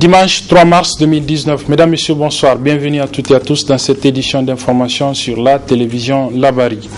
Dimanche 3 mars 2019. Mesdames, Messieurs, bonsoir. Bienvenue à toutes et à tous dans cette édition d'information sur la télévision Labari.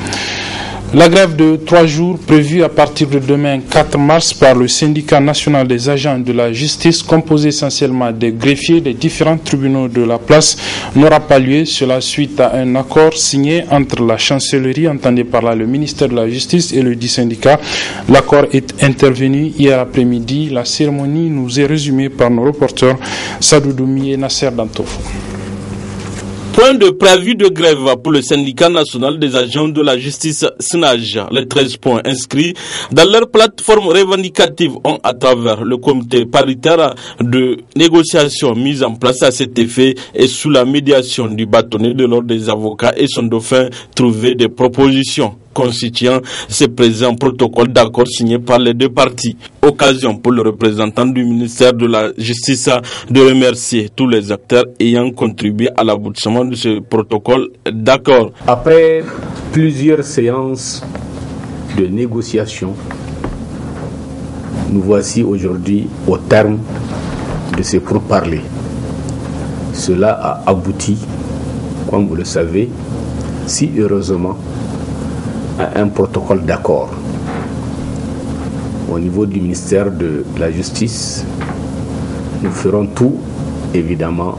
La grève de 3 jours prévue à partir de demain 4 mars par le syndicat national des agents de la justice, composé essentiellement des greffiers des différents tribunaux de la place, n'aura pas lieu. Cela suite à un accord signé entre la chancellerie, entendue par là le ministère de la Justice, et le dit syndicat. L'accord est intervenu hier après-midi. La cérémonie nous est résumée par nos reporters Sadou Doumi et Nasser Dantof. Point de préavis de grève pour le syndicat national des agents de la justice SNAJ. Les 13 points inscrits dans leur plateforme revendicative ont, à travers le comité paritaire de négociation mis en place à cet effet et sous la médiation du bâtonnier de l'ordre des avocats et son dauphin, trouvé des propositions constituant ce présent protocole d'accord signé par les deux parties. Occasion pour le représentant du ministère de la Justice de remercier tous les acteurs ayant contribué à l'aboutissement de ce protocole d'accord. Après plusieurs séances de négociation, nous voici aujourd'hui au terme de ces pourparlers. Cela a abouti, comme vous le savez, si heureusement, à un protocole d'accord. Au niveau du ministère de la Justice, nous ferons tout, évidemment,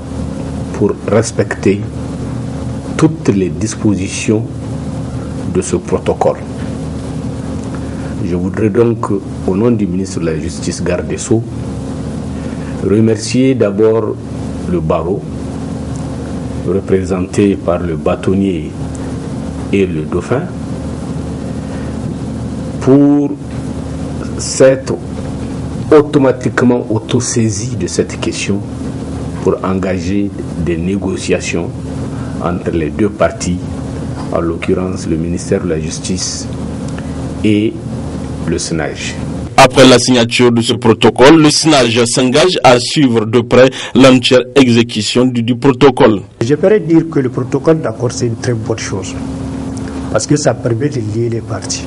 pour respecter toutes les dispositions de ce protocole. Je voudrais donc, au nom du ministre de la Justice, garde des Sceaux, remercier d'abord le barreau, représenté par le bâtonnier et le dauphin, pour s'être automatiquement autosaisie de cette question pour engager des négociations entre les deux parties, en l'occurrence le ministère de la Justice et le SNAJ. Après la signature de ce protocole, le SNAJ s'engage à suivre de près l'entière exécution du protocole. Je pourrais dire que le protocole d'accord, c'est une très bonne chose, parce que ça permet de lier les parties.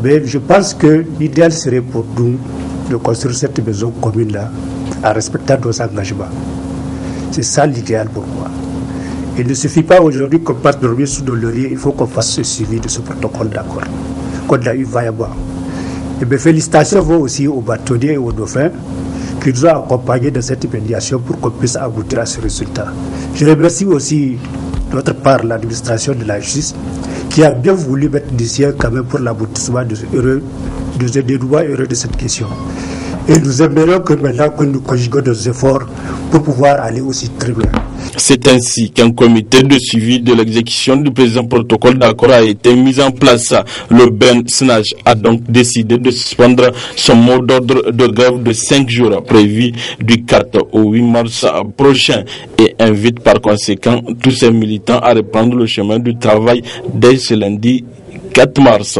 Mais je pense que l'idéal serait pour nous de construire cette maison commune-là en respectant nos engagements. C'est ça l'idéal pour moi. Il ne suffit pas aujourd'hui qu'on passe dormir sous nos lauriers, il faut qu'on fasse ce suivi de ce protocole d'accord, qu'on a eu vaillamment. Et mes félicitations vont aussi aux bâtonniers et aux dauphins qui nous ont accompagnés dans cette médiation pour qu'on puisse aboutir à ce résultat. Je remercie aussi d'autre part l'administration de la justice qui a bien voulu mettre du sien quand même pour l'aboutissement de ce dénouement heureux de cette question. Et nous aimerions que maintenant que nous conjuguons nos efforts pour pouvoir aller aussi très loin. C'est ainsi qu'un comité de suivi de l'exécution du présent protocole d'accord a été mis en place. Le BEN SNAJ a donc décidé de suspendre son mot d'ordre de grève de 5 jours prévu du 4 au 8 mars prochain et invite par conséquent tous ses militants à reprendre le chemin du travail dès ce lundi 4 mars.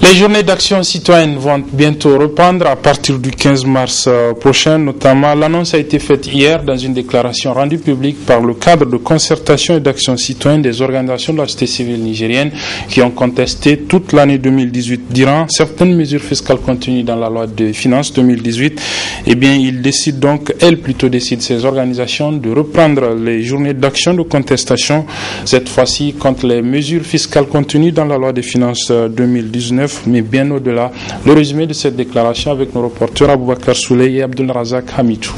Les journées d'action citoyenne vont bientôt reprendre à partir du 15 mars prochain, notamment. L'annonce a été faite hier dans une déclaration rendue publique par le cadre de concertation et d'action citoyenne des organisations de la société civile nigérienne qui ont contesté toute l'année 2018. Durant certaines mesures fiscales contenues dans la loi de finances 2018, ils décident donc, ces organisations de reprendre les journées d'action de contestation, cette fois-ci contre les mesures fiscales contenues dans la loi des finances 2019. Mais bien au-delà, le résumé de cette déclaration avec nos reporters Aboubakar Souley et Abdul Razak Hamidou.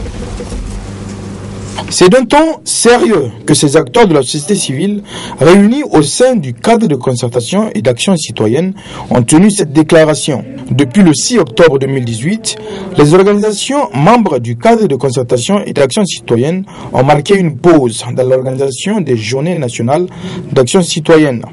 C'est d'un ton sérieux que ces acteurs de la société civile, réunis au sein du cadre de concertation et d'action citoyenne, ont tenu cette déclaration. Depuis le 6 octobre 2018, les organisations membres du cadre de concertation et d'action citoyenne ont marqué une pause dans l'organisation des journées nationales d'action citoyenne.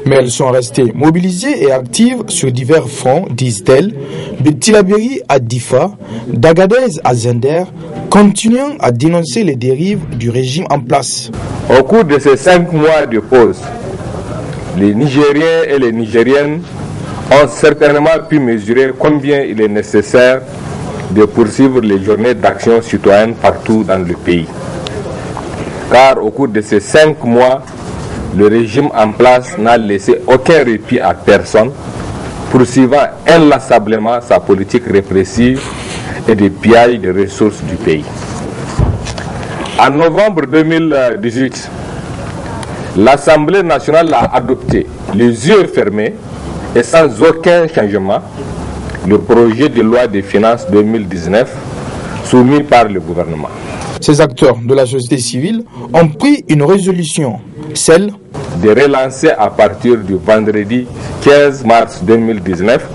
Mais elles sont restées mobilisées et actives sur divers fronts, disent-elles, de Tillabéri à Difa, d'Agadez à Zender, continuant à dénoncer les dérives du régime en place. Au cours de ces 5 mois de pause, les Nigériens et les Nigériennes ont certainement pu mesurer combien il est nécessaire de poursuivre les journées d'action citoyenne partout dans le pays. Car au cours de ces 5 mois, le régime en place n'a laissé aucun répit à personne, poursuivant inlassablement sa politique répressive et de pillage des ressources du pays. En novembre 2018, l'Assemblée nationale a adopté, les yeux fermés et sans aucun changement, le projet de loi des finances 2019 soumis par le gouvernement. Ces acteurs de la société civile ont pris une résolution, celle de relancer à partir du vendredi 15 mars 2019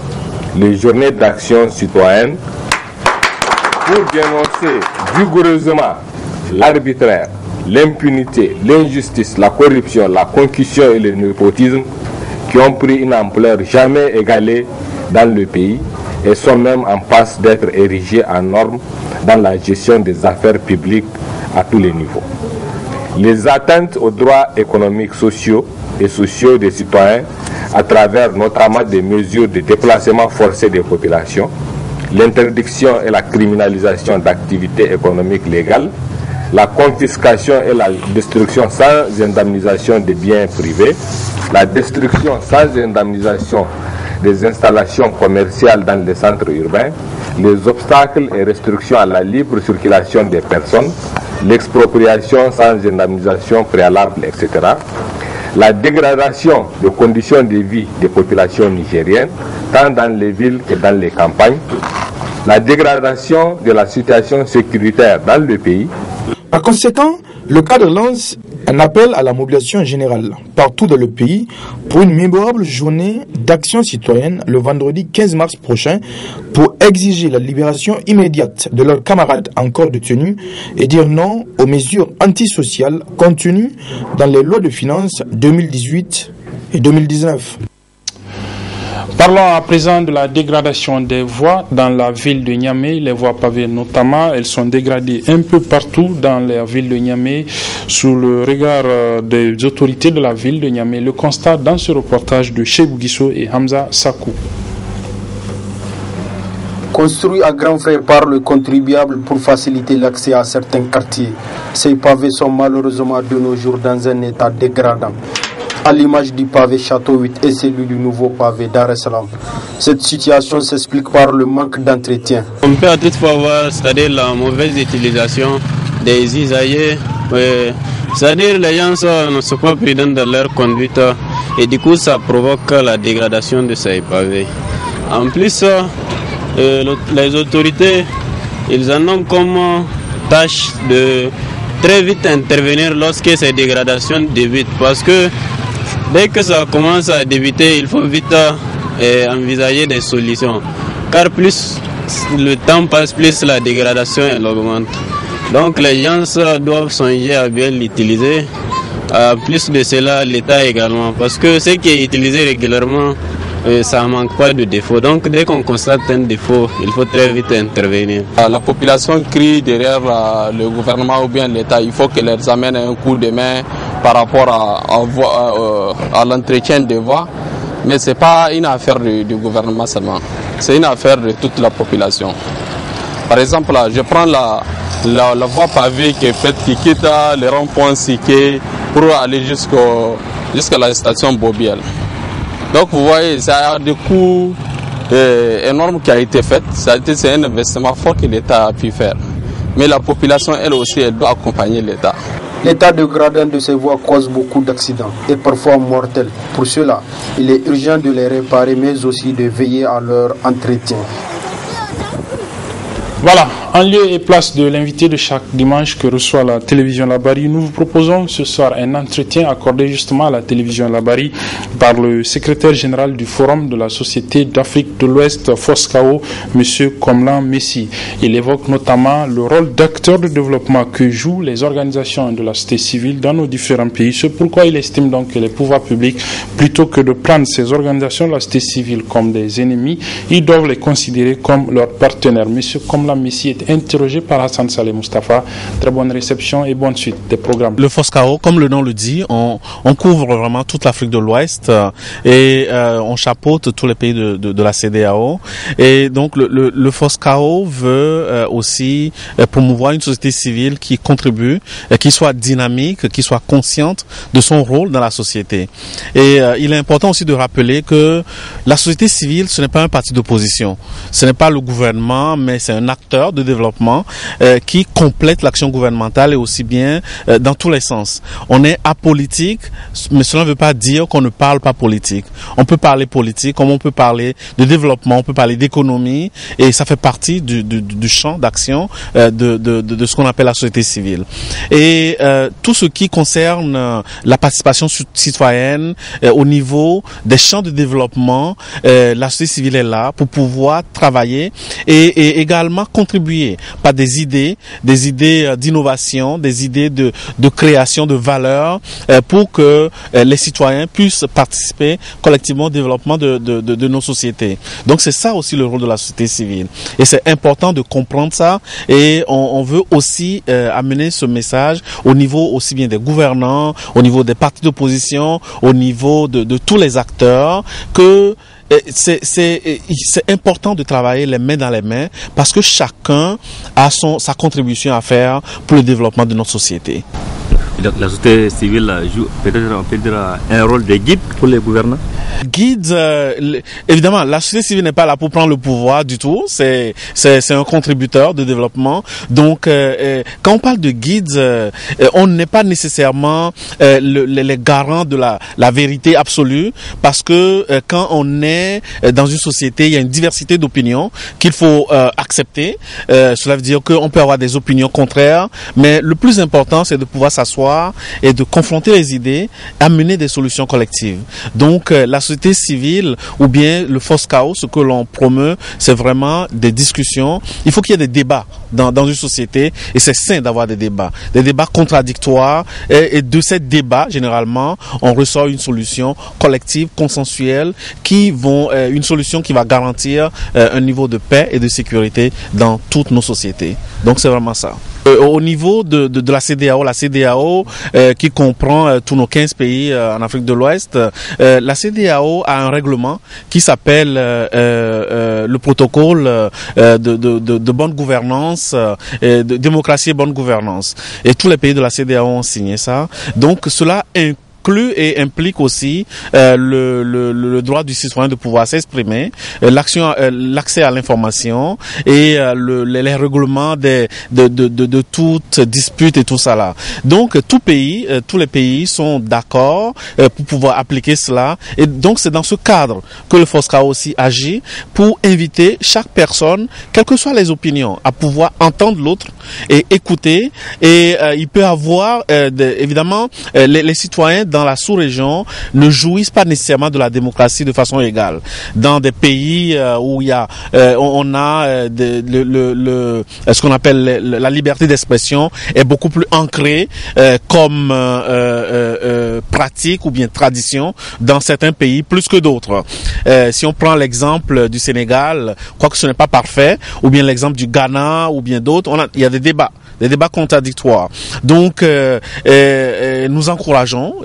les journées d'action citoyenne pour dénoncer vigoureusement l'arbitraire, l'impunité, l'injustice, la corruption, la concussion et le népotisme qui ont pris une ampleur jamais égalée dans le pays et sont même en passe d'être érigés en normes dans la gestion des affaires publiques à tous les niveaux. Les atteintes aux droits économiques, sociaux et sociaux des citoyens à travers notamment des mesures de déplacement forcé des populations, l'interdiction et la criminalisation d'activités économiques légales, la confiscation et la destruction sans indemnisation des biens privés, la destruction sans indemnisation des installations commerciales dans les centres urbains, les obstacles et restrictions à la libre circulation des personnes, l'expropriation sans indemnisation préalable, etc., la dégradation des conditions de vie des populations nigériennes, tant dans les villes que dans les campagnes, la dégradation de la situation sécuritaire dans le pays. Par conséquent, le cadre lance un appel à la mobilisation générale partout dans le pays pour une mémorable journée d'action citoyenne le vendredi 15 mars prochain pour exiger la libération immédiate de leurs camarades encore détenus et dire non aux mesures antisociales contenues dans les lois de finances 2018 et 2019. Parlons à présent de la dégradation des voies dans la ville de Niamey. Les voies pavées notamment, elles sont dégradées un peu partout dans la ville de Niamey sous le regard des autorités de la ville de Niamey. Le constat dans ce reportage de Cheibou Guisso et Hamza Sakou. Construit à grands frais par le contribuable pour faciliter l'accès à certains quartiers, ces pavés sont malheureusement de nos jours dans un état dégradant. À l'image du pavé Château 8 et celui du nouveau pavé Dar es Salaam. Cette situation s'explique par le manque d'entretien. On peut toutefois voir, c'est-à-dire la mauvaise utilisation des isaillés. C'est-à-dire les gens ne sont pas prudents dans leur conduite et du coup ça provoque la dégradation de ces pavés. En plus, les autorités, ils en ont comme tâche de très vite intervenir lorsque ces dégradations débutent parce que dès que ça commence à débuter, il faut vite envisager des solutions. Car plus le temps passe, plus la dégradation elle augmente. Donc les gens doivent songer à bien l'utiliser. Plus de cela, l'État également. Parce que ce qui est utilisé régulièrement, ça ne manque pas de défaut. Donc dès qu'on constate un défaut, il faut très vite intervenir. La population crie derrière le gouvernement ou bien l'État. Il faut qu'elle leur amène un coup de main par rapport à l'entretien des voies. Mais ce n'est pas une affaire du gouvernement seulement. C'est une affaire de toute la population. Par exemple, là, je prends la voie pavée qui est faite, qui quitte le rond-point Siké pour aller jusqu'à la station Bobiel. Donc vous voyez, ça a des coûts énormes qui a été fait. C'est un investissement fort que l'État a pu faire. Mais la population, elle aussi, elle doit accompagner l'État. L'état dégradant de ces voies cause beaucoup d'accidents et parfois mortels. Pour cela, il est urgent de les réparer, mais aussi de veiller à leur entretien. Voilà, en lieu et place de l'invité de chaque dimanche que reçoit la télévision Labari, nous vous proposons ce soir un entretien accordé justement à la télévision Labari par le secrétaire général du Forum de la Société d'Afrique de l'Ouest, FOSCAO, M. Komlan Messi. Il évoque notamment le rôle d'acteur de développement que jouent les organisations de la société civile dans nos différents pays. C'est pourquoi il estime donc que les pouvoirs publics, plutôt que de prendre ces organisations de la société civile comme des ennemis, ils doivent les considérer comme leurs partenaires. M. Komlan Messi est interrogé par Hassan Saleh Mustafa. Très bonne réception et bonne suite des programmes. Le FOSCAO, comme le nom le dit, on couvre vraiment toute l'Afrique de l'Ouest et on chapeaute tous les pays de la CEDEAO. Et donc le FOSCAO veut aussi promouvoir une société civile qui contribue, qui soit dynamique, qui soit consciente de son rôle dans la société. Et il est important aussi de rappeler que la société civile, ce n'est pas un parti d'opposition. Ce n'est pas le gouvernement, mais c'est un acteur de développement qui complète l'action gouvernementale et aussi bien dans tous les sens. On est apolitique, mais cela ne veut pas dire qu'on ne parle pas politique. On peut parler politique, comme on peut parler de développement, on peut parler d'économie, et ça fait partie du champ d'action de ce qu'on appelle la société civile. Et tout ce qui concerne la participation citoyenne au niveau des champs de développement, la société civile est là pour pouvoir travailler et également contribuer par des idées d'innovation, des idées de création de valeur pour que les citoyens puissent participer collectivement au développement de nos sociétés. Donc c'est ça aussi le rôle de la société civile. Et c'est important de comprendre ça, et on veut aussi amener ce message au niveau aussi bien des gouvernants, au niveau des partis d'opposition, au niveau de tous les acteurs, que c'est important de travailler les mains dans les mains, parce que chacun a sa contribution à faire pour le développement de notre société. La société civile joue peut-être, on peut dire, un rôle de guide pour les gouvernants. Guide, évidemment, la société civile n'est pas là pour prendre le pouvoir du tout. C'est un contributeur de développement. Donc, quand on parle de guide, on n'est pas nécessairement les garants de la vérité absolue, parce que quand on est dans une société, il y a une diversité d'opinions qu'il faut accepter. Cela veut dire qu'on peut avoir des opinions contraires, mais le plus important, c'est de pouvoir s'asseoir et de confronter les idées, amener des solutions collectives. Donc la société civile ou bien le FOSCAO, ce que l'on promeut, c'est vraiment des discussions. Il faut qu'il y ait des débats dans une société, et c'est sain d'avoir des débats contradictoires, et de ces débats, généralement, on ressort une solution collective, consensuelle, une solution qui va garantir un niveau de paix et de sécurité dans toutes nos sociétés. Donc c'est vraiment ça. Au niveau de la CEDEAO qui comprend tous nos 15 pays en Afrique de l'Ouest, la CEDEAO a un règlement qui s'appelle le protocole de bonne gouvernance, de démocratie et bonne gouvernance. Et tous les pays de la CEDEAO ont signé ça. Donc cela inclut et implique aussi le droit du citoyen de pouvoir s'exprimer, l'accès à l'information et les règlements de toute dispute et tout ça là. Donc tous les pays sont d'accord pour pouvoir appliquer cela, et donc c'est dans ce cadre que le FOSCAO aussi agit pour inviter chaque personne, quelles que soient les opinions, à pouvoir entendre l'autre et écouter. Et il peut avoir évidemment les citoyens dans la sous-région ne jouissent pas nécessairement de la démocratie de façon égale. Dans des pays où il y a on a ce qu'on appelle la liberté d'expression est beaucoup plus ancrée comme pratique ou bien tradition dans certains pays plus que d'autres. Si on prend l'exemple du Sénégal, quoique ce n'est pas parfait, ou bien l'exemple du Ghana ou bien d'autres, il y a des débats contradictoires. Donc nous encourageons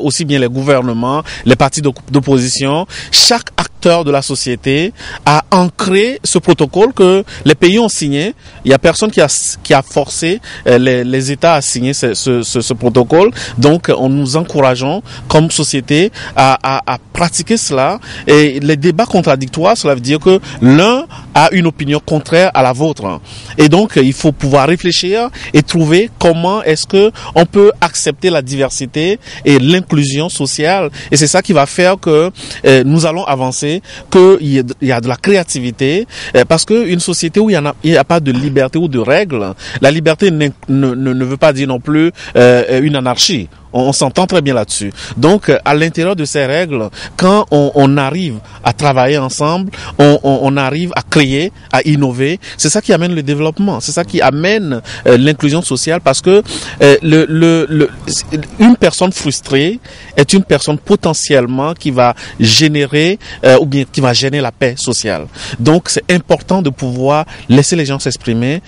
aussi bien les gouvernements, les partis d'opposition, chaque acteur de la société à ancrer ce protocole que les pays ont signé. Il n'y a personne qui a forcé les États à signer ce protocole. Donc nous encourageons comme société à pratiquer cela. Et les débats contradictoires, cela veut dire que l'un a une opinion contraire à la vôtre. Et donc il faut pouvoir réfléchir et trouver comment est-ce que on peut accepter la diversité et l'inclusion sociale. Et c'est ça qui va faire que nous allons avancer, qu'il y a de la créativité, parce que une société où il n'y a pas de liberté ou de règles, la liberté ne veut pas dire non plus une anarchie. On s'entend très bien là-dessus. Donc, à l'intérieur de ces règles, quand on arrive à travailler ensemble, on arrive à créer, à innover, c'est ça qui amène le développement, c'est ça qui amène l'inclusion sociale, parce que une personne frustrée est une personne potentiellement qui va générer ou bien qui va gêner la paix sociale. Donc, c'est important de pouvoir laisser les gens s'exprimer,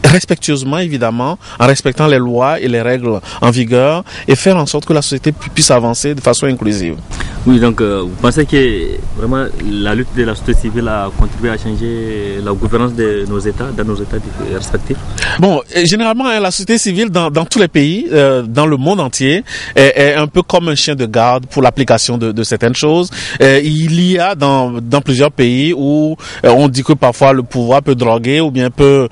respectueusement évidemment, en respectant les lois et les règles en vigueur, et faire en sorte que la société puisse avancer de façon inclusive. Oui, donc vous pensez que vraiment la lutte de la société civile a contribué à changer la gouvernance de nos États, dans nos États respectifs? Bon, généralement, la société civile dans tous les pays, dans le monde entier, est un peu comme un chien de garde pour l'application de certaines choses. Il y a dans plusieurs pays où on dit que parfois le pouvoir peut droguer ou bien peut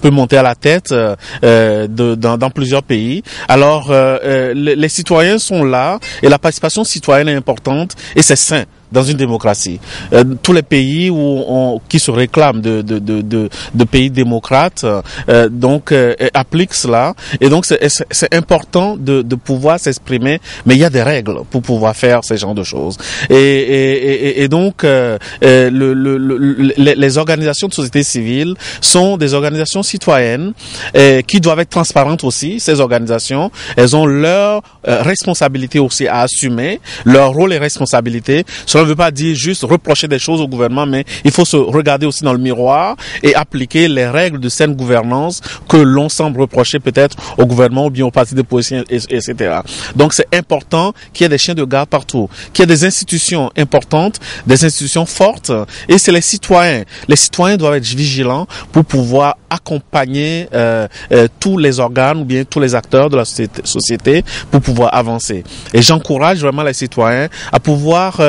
monter à la tête dans plusieurs pays. Alors, les citoyens sont là et la participation citoyenne est importante et c'est sain dans une démocratie. Tous les pays qui se réclament de pays démocrates appliquent cela, et donc c'est important de pouvoir s'exprimer, mais il y a des règles pour pouvoir faire ce genre de choses. Et donc les organisations de société civile sont des organisations citoyennes qui doivent être transparentes aussi. Ces organisations, elles ont leur responsabilité aussi à assumer, leur rôle et responsabilité. Cela ne veut pas dire juste reprocher des choses au gouvernement, mais il faut se regarder aussi dans le miroir et appliquer les règles de saine gouvernance que l'on semble reprocher peut-être au gouvernement ou bien au parti d'opposition, etc. Donc c'est important qu'il y ait des chiens de garde partout, qu'il y ait des institutions importantes, des institutions fortes, et c'est les citoyens. Les citoyens doivent être vigilants pour pouvoir accompagner tous les organes ou bien tous les acteurs de la société pour pouvoir avancer. Et j'encourage vraiment les citoyens à pouvoir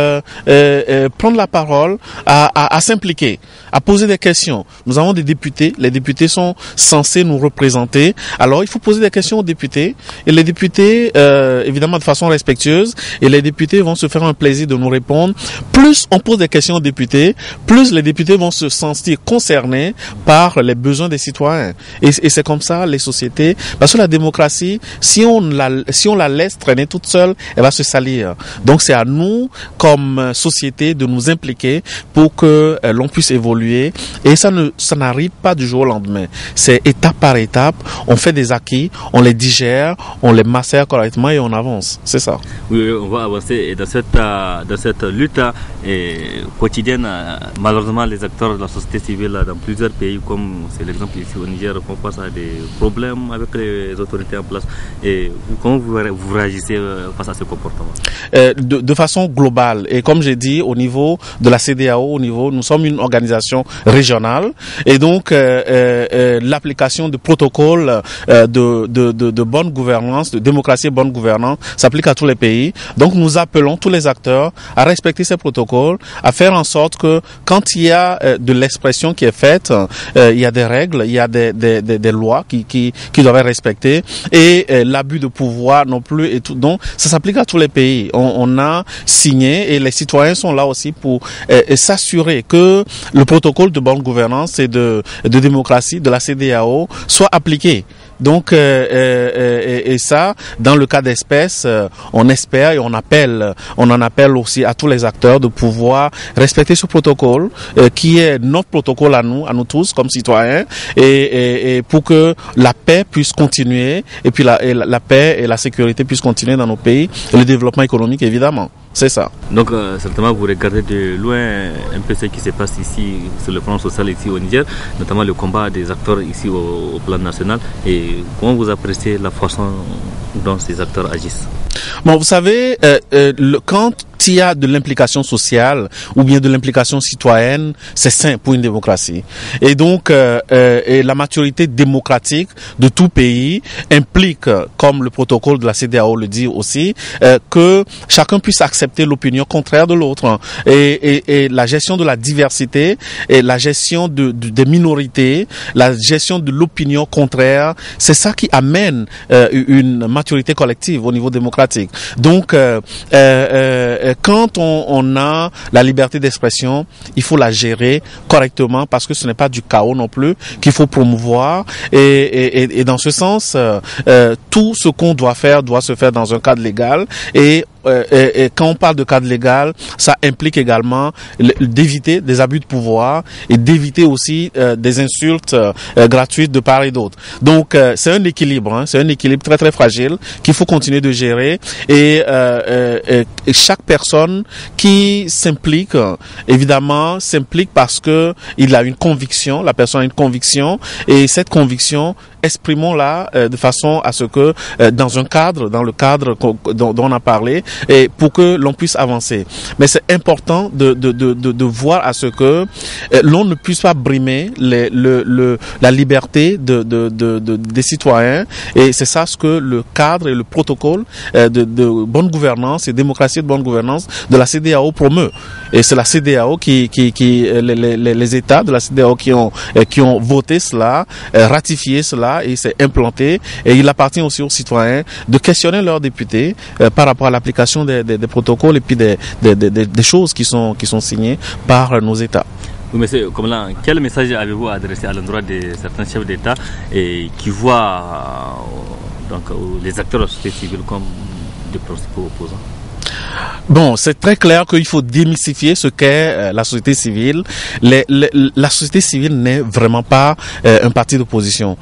prendre la parole, à s'impliquer, à poser des questions. Nous avons des députés, les députés sont censés nous représenter, alors il faut poser des questions aux députés, et les députés, évidemment de façon respectueuse, et les députés vont se faire un plaisir de nous répondre. Plus on pose des questions aux députés, plus les députés vont se sentir concernés par les besoins des citoyens. Et c'est comme ça les sociétés, parce que la démocratie, si on la laisse traîner toute seule, elle va se salir. Donc c'est à nous, comme société, de nous impliquer pour que l'on puisse évoluer, et ça n'arrive pas du jour au lendemain. C'est étape par étape, on fait des acquis, on les digère, on les macère correctement et on avance. C'est ça. Oui, on va avancer, et dans cette lutte quotidienne, malheureusement les acteurs de la société civile dans plusieurs pays, comme c'est l'exemple ici au Niger, font face à des problèmes avec les autorités en place. Et comment vous réagissez face à ce comportement? De façon globale, et comme j'ai dit, au niveau de la CEDEAO, nous sommes une organisation régionale, et donc l'application de protocoles de bonne gouvernance, de démocratie et bonne gouvernance s'applique à tous les pays. Donc nous appelons tous les acteurs à respecter ces protocoles, à faire en sorte que quand il y a de l'expression qui est faite, il y a des règles, il y a des lois qui doivent être respectées, et l'abus de pouvoir non plus, et tout. Donc ça s'applique à tous les pays. On a signé, et les citoyens sont là aussi pour s'assurer que le protocole de bonne gouvernance et de démocratie de la CEDEAO soit appliqué. Donc, et ça, dans le cas d'espèce, on espère et on en appelle aussi à tous les acteurs de pouvoir respecter ce protocole, qui est notre protocole à nous tous comme citoyens, et pour que la paix puisse continuer, et puis la paix et la sécurité puissent continuer dans nos pays, et le développement économique évidemment. C'est ça. Donc certainement vous regardez de loin un peu ce qui se passe ici sur le plan social ici au Niger, notamment le combat des acteurs ici au plan national, et comment vous appréciez la façon dont ces acteurs agissent? Bon, vous savez, quand il y a de l'implication sociale ou bien de l'implication citoyenne, c'est sain pour une démocratie. Et donc, et la maturité démocratique de tout pays implique, comme le protocole de la CEDEAO le dit aussi, que chacun puisse accepter l'opinion contraire de l'autre. Et la gestion de la diversité et la gestion des minorités, la gestion de l'opinion contraire, c'est ça qui amène une maturité collective au niveau démocratique. Donc, quand on a la liberté d'expression, il faut la gérer correctement, parce que ce n'est pas du chaos non plus qu'il faut promouvoir. Et dans ce sens, tout ce qu'on doit se faire dans un cadre légal. Et quand on parle de cadre légal, ça implique également d'éviter des abus de pouvoir et d'éviter aussi des insultes gratuites de part et d'autre. Donc c'est un équilibre, c'est un équilibre très très fragile qu'il faut continuer de gérer, et chaque personne qui s'implique, évidemment, s'implique parce que il a une conviction, la personne a une conviction, et cette conviction, exprimons-la de façon à ce que dans le cadre dont on a parlé, et pour que l'on puisse avancer. Mais c'est important de voir à ce que l'on ne puisse pas brimer la liberté des citoyens, et c'est ça ce que le cadre et le protocole de bonne gouvernance et démocratie de bonne gouvernance de la CEDEAO promeut. Et c'est la CEDEAO les États de la CEDEAO qui ont voté cela, ratifié cela, et c'est implanté. Et il appartient aussi aux citoyens de questionner leurs députés par rapport à l'application des protocoles et puis des choses qui sont signées par nos États. Oui, monsieur Komlan, quel message avez-vous adressé à l'endroit de certains chefs d'État qui voient les acteurs de la société civile comme des principaux opposants? Bon, c'est très clair qu'il faut démystifier ce qu'est la société civile. La société civile n'est vraiment pas un parti d'opposition.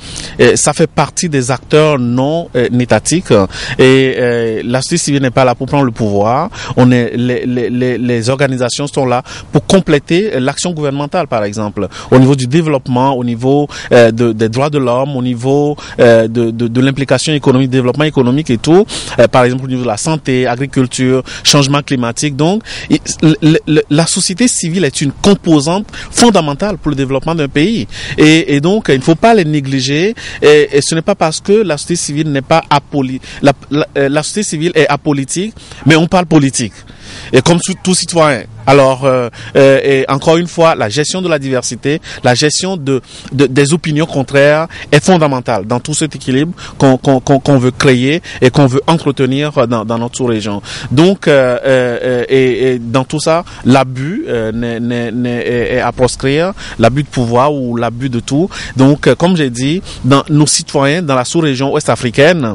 Ça fait partie des acteurs non étatiques, et la société civile n'est pas là pour prendre le pouvoir. Les organisations sont là pour compléter l'action gouvernementale, par exemple, au niveau du développement, au niveau des droits de l'homme, au niveau de l'implication économique, développement économique et tout, par exemple au niveau de la santé, agriculture, changement climatique. Donc, la société civile est une composante fondamentale pour le développement d'un pays. Et donc, il ne faut pas les négliger. Et ce n'est pas parce que la société civile n'est pas la société civile est apolitique, mais on parle politique. Et comme tout citoyen. Alors, et encore une fois, la gestion de la diversité, la gestion des opinions contraires est fondamentale dans tout cet équilibre qu'on veut créer et qu'on veut entretenir dans notre sous-région. Donc, et dans tout ça, l'abus est à proscrire, l'abus de pouvoir ou l'abus de tout. Donc, comme j'ai dit, nos citoyens dans la sous-région ouest-africaine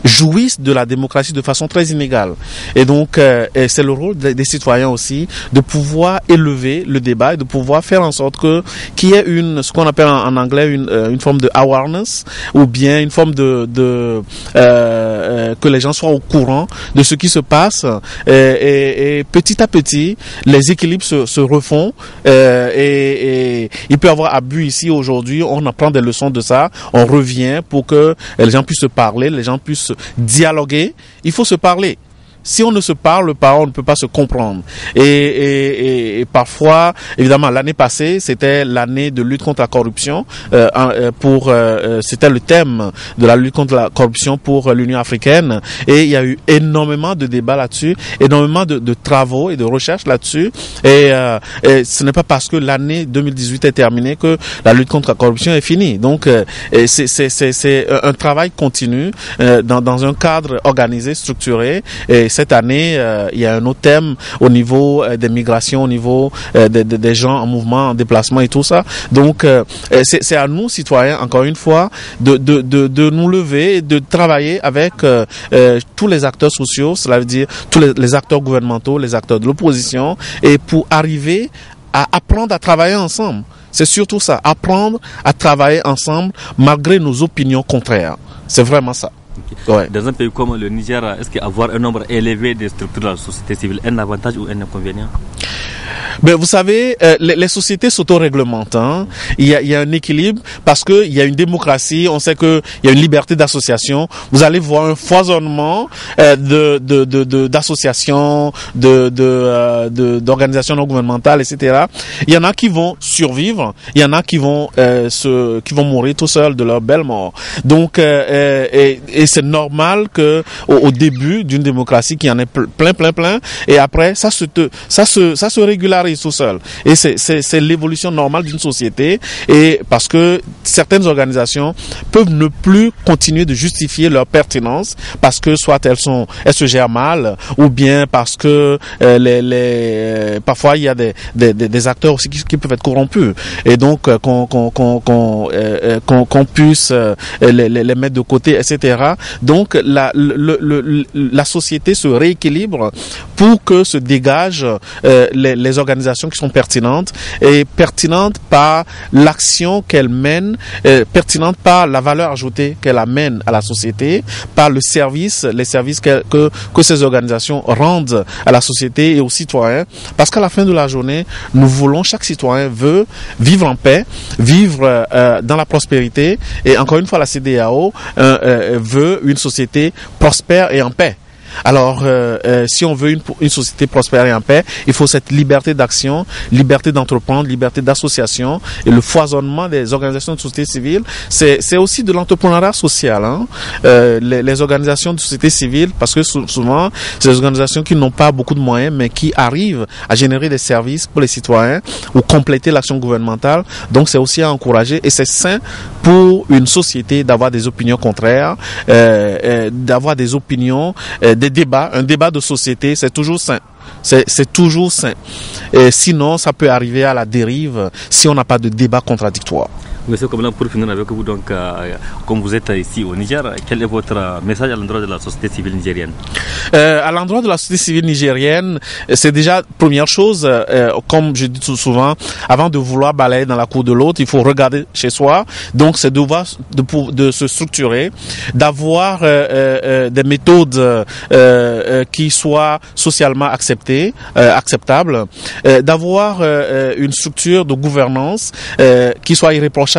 jouissent de la démocratie de façon très inégale. Et donc, c'est le rôle des citoyens aussi de pouvoir élever le débat et de pouvoir faire en sorte qu'il y ait ce qu'on appelle en anglais une forme de awareness, ou bien une forme que les gens soient au courant de ce qui se passe, et petit à petit les équilibres se refont, et il peut y avoir abus ici aujourd'hui, on apprend des leçons de ça, on revient pour que les gens puissent se parler, les gens puissent dialoguer. Il faut se parler. Si on ne se parle pas, on ne peut pas se comprendre. Et parfois, évidemment, l'année passée, c'était l'année de lutte contre la corruption. C'était le thème de la lutte contre la corruption pour l'Union africaine. Et il y a eu énormément de débats là-dessus, énormément de travaux et de recherches là-dessus. Et ce n'est pas parce que l'année 2018 est terminée que la lutte contre la corruption est finie. Donc, c'est un travail continu dans un cadre organisé, structuré. Et cette année, il y a un autre thème au niveau des migrations, au niveau des gens en mouvement, en déplacement et tout ça. Donc, c'est à nous, citoyens, encore une fois, de nous lever et de travailler avec tous les acteurs sociaux, cela veut dire tous les acteurs gouvernementaux, les acteurs de l'opposition, et pour arriver à apprendre à travailler ensemble. C'est surtout ça, apprendre à travailler ensemble malgré nos opinions contraires. C'est vraiment ça. Okay. Ouais. Dans un pays comme le Niger, est-ce qu'avoir un nombre élevé de structures de la société civile est un avantage ou un inconvénient? Ben, vous savez, les sociétés s'autoréglementent. Hein. Il y a un équilibre parce que il y a une démocratie. On sait que il y a une liberté d'association. Vous allez voir un foisonnement d'associations, d'organisations non gouvernementales, etc. Il y en a qui vont survivre. Il y en a qui vont mourir tout seuls de leur belle mort. Donc, et c'est normal que au début d'une démocratie qu'il y en ait plein, et après ça se régularise tout seul. Et c'est l'évolution normale d'une société, et parce que certaines organisations peuvent ne plus continuer de justifier leur pertinence parce que soit elles se gèrent mal, ou bien parce que parfois il y a des acteurs aussi qui peuvent être corrompus, et donc qu'on puisse les mettre de côté, etc. Donc la société se rééquilibre pour que se dégagent les organisations qui sont pertinentes, et pertinentes par l'action qu'elles mènent, pertinentes par la valeur ajoutée qu'elles amènent à la société, par les services que ces organisations rendent à la société et aux citoyens. Parce qu'à la fin de la journée, chaque citoyen veut vivre en paix, vivre dans la prospérité, et encore une fois, la CEDEAO veut une société prospère et en paix. Alors, si on veut une société prospère et en paix, il faut cette liberté d'action, liberté d'entreprendre, liberté d'association et le foisonnement des organisations de société civile. C'est aussi de l'entrepreneuriat social. Hein. Les organisations de société civile, parce que souvent, c'est des organisations qui n'ont pas beaucoup de moyens, mais qui arrivent à générer des services pour les citoyens ou compléter l'action gouvernementale. Donc, c'est aussi à encourager et c'est sain pour une société d'avoir des opinions contraires, d'avoir des opinions, des débats. Un débat de société, c'est toujours sain. C'est toujours sain. Et sinon, ça peut arriver à la dérive si on n'a pas de débat contradictoire. Monsieur Koblan, pour finir avec vous, donc, comme vous êtes ici au Niger, quel est votre message à l'endroit de la société civile nigérienne? À l'endroit de la société civile nigérienne, c'est déjà première chose, comme je dis tout souvent, avant de vouloir balayer dans la cour de l'autre, il faut regarder chez soi. Donc, c'est devoir de se structurer, d'avoir des méthodes qui soient socialement acceptables, d'avoir une structure de gouvernance qui soit irréprochable.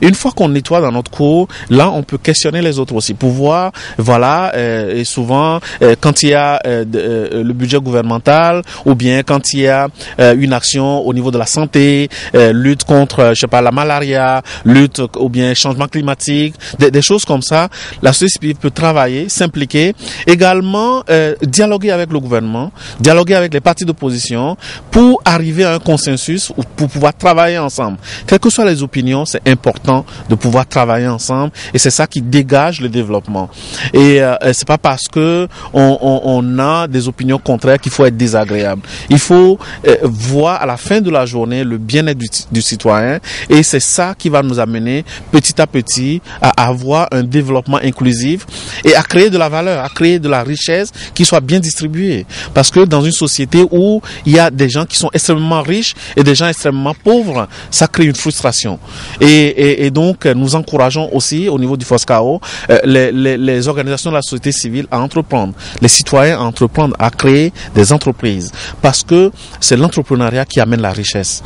Une fois qu'on nettoie dans notre cour, là, on peut questionner les autres aussi pour voir, voilà, et souvent, quand il y a le budget gouvernemental ou bien quand il y a une action au niveau de la santé, lutte contre, je sais pas, la malaria, lutte ou bien changement climatique, des choses comme ça, la société civile peut travailler, s'impliquer, également dialoguer avec le gouvernement, dialoguer avec les partis d'opposition pour arriver à un consensus ou pour pouvoir travailler ensemble. Quelles que soient les opinions, c'est important de pouvoir travailler ensemble et c'est ça qui dégage le développement. Et c'est pas parce que on a des opinions contraires qu'il faut être désagréable. Il faut voir à la fin de la journée le bien-être du citoyen et c'est ça qui va nous amener petit à petit à avoir un développement inclusif et à créer de la valeur, à créer de la richesse qui soit bien distribuée. Parce que dans une société où il y a des gens qui sont extrêmement riches et des gens extrêmement pauvres, ça crée une frustration. Et donc, nous encourageons aussi, au niveau du FOSCAO, les organisations de la société civile à entreprendre, les citoyens à entreprendre, à créer des entreprises. Parce que c'est l'entrepreneuriat qui amène la richesse.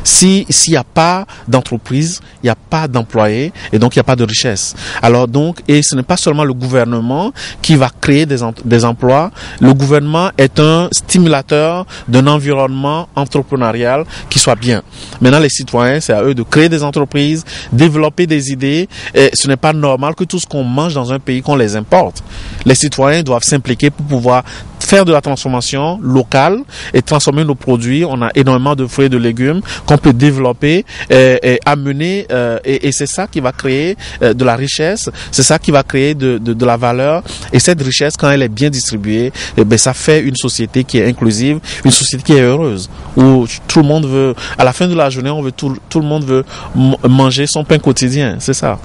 S'il n'y a pas d'entreprise, il n'y a pas d'employés et donc il n'y a pas de richesse. Alors donc, et ce n'est pas seulement le gouvernement qui va créer des emplois. Le gouvernement est un stimulateur d'un environnement entrepreneurial qui soit bien. Maintenant, les citoyens, c'est à eux de créer des entreprises, développer des idées. Et ce n'est pas normal que tout ce qu'on mange dans un pays, qu'on les importe. Les citoyens doivent s'impliquer pour pouvoir faire de la transformation locale et transformer nos produits. On a énormément de fruits et de légumes qu'on peut développer et amener et c'est ça qui va créer de la richesse, c'est ça qui va créer de la valeur et cette richesse, quand elle est bien distribuée, ça fait une société qui est inclusive, une société qui est heureuse, où tout le monde veut, à la fin de la journée, tout le monde veut manger son pain quotidien, c'est ça.